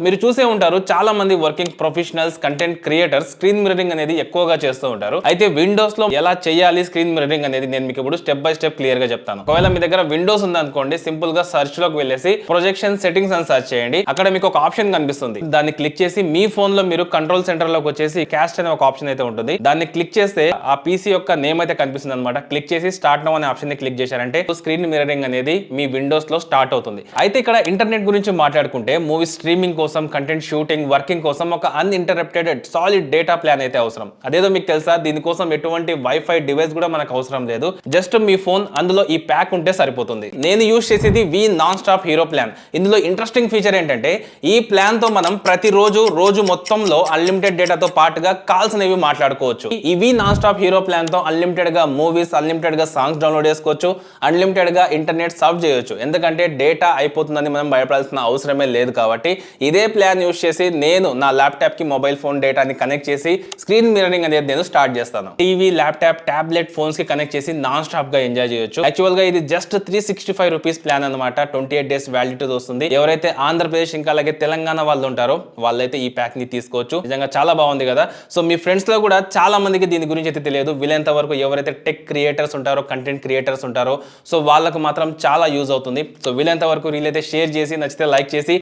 మీరు చూసే ఉంటారు చాలా మంది working professionals, content creators screen mirroring అనేది ఎక్కువగా చేస్తూ ఉంటారు. అయితే విండోస్ లో ఎలా చేయాలి స్క్రీన్ మిర్రరింగ్ అనేది నేను మీకు ఇప్పుడు స్టెప్ బై స్టెప్ క్లియర్ గా చెప్తాను. ఒకవేళ మీ దగ్గర విండోస్ ఉందనుకోండి, సింపుల్ గా సర్చ్ లోకి వెళ్ళేసి ప్రొజెక్షన్ సెట్టింగ్స్ అని సర్చ్ చేయండి. అక్కడ మీకు ఒక ఆప్షన్ కనిపిస్తుంది. దాన్ని క్లిక్ చేసి మీ ఫోన్ లో మీరు కంట్రోల్ సెంటర్ లోకి వచ్చేసి క్యాస్ట్ అనే ఒక ఆప్షన్ అయితే ఉంటుంది. దాన్ని క్లిక్ చేస్తే ఆ పీసీ యొక్క నేమ్ అయితే కనిపిస్తుంది అనమాట. క్లిక్ చేసి స్టార్ట్ నౌ అనే ఆప్షన్ ని క్లిక్ చేశారంటే స్క్రీన్ మిర్రరింగ్ అనేది మీ విండోస్ లో స్టార్ట్ అవుతుంది. అయితే ఇక్కడ ఇంటర్నెట్ గురించి మాట్లాడుకుంటే మూవీ స్ట్రీమింగ్ కోసం, కంటెంట్ షూటింగ్, వర్కింగ్ కోసం ఒక అన్ఇంటరప్టెడ్ సాలిడ్ డేటా ప్లాన్ అయితే అవసరం. అదేదో మీకు తెలుసా, దీనికోసం ఎటువంటి వైఫై డివైస్ కూడా మనకు అవసరం లేదు. జస్ట్ మీ ఫోన్ అందులో ఈ ప్యాక్ ఉంటే సరిపోతుంది. నేను యూజ్ చేసేది వి నాన్ స్టాప్ హీరో ప్లాన్. ఇందులో ఇంట్రెస్టింగ్ ఫీచర్ ఏంటంటే ఈ ప్లాన్ తో మనం రోజు మొత్తంలో అన్లిమిటెడ్ డేటాతో పాటుగా కాల్స్ అనేవి మాట్లాడుకోవచ్చు. ఈ వి నాన్ స్టాప్ హీరో ప్లాన్ తో అన్లిమిటెడ్ గా మూవీస్, అన్లిమిటెడ్ గా సాంగ్స్ డౌన్లోడ్ చేసుకోవచ్చు, అన్లిమిటెడ్ గా ఇంటర్నెట్ సర్ఫ్ చేయొచ్చు. ఎందుకంటే డేటా అయిపోతుందని మనం భయపడాల్సిన అవసరమే లేదు. కాబట్టి ఇదే ప్లాన్ యూజ్ చేసి నేను నా ల్యాప్టాప్ కి మొబైల్ ఫోన్ డేటాని కనెక్ట్ చేసి స్క్రీన్ మిర్రరింగ్ అనేది నేను స్టార్ట్ చేస్తాను. టీవీ, ల్యాప్టాప్, టాబ్లెట్, ఫోన్స్ కి కనెక్ట్ చేసి నాన్ స్టాప్ గా ఎంజాయ్ చేయొచ్చు. యాక్చువల్ గా ఇది జస్ట్ 365 రూపీస్ ప్లాన్ అనమాట. 28 డేస్ వ్యాలిడిటీ వస్తుంది. ఎవరైతే ఆంధ్రప్రదేశ్ ఇంకా అలాగే తెలంగాణ వాళ్ళు ఉంటారో వాళ్ళైతే ఈ ప్యాక్ ని తీసుకోవచ్చు. నిజంగా చాలా బాగుంది కదా. సో మీ ఫ్రెండ్స్ లో కూడా చాలా మందికి దీని గురించి అయితే తెలియదు. వీలైనంత వరకు ఎవరైతే టెక్ క్రియేటర్స్ ఉంటారో, కంటెంట్ క్రియేటర్స్ ఉంటారో, సో వాళ్ళకు మాత్రం చాలా యూజ్ అవుతుంది. సో వీలైనంత వరకు వీలైతే షేర్ చేసి, నచ్చితే లైక్ చేసి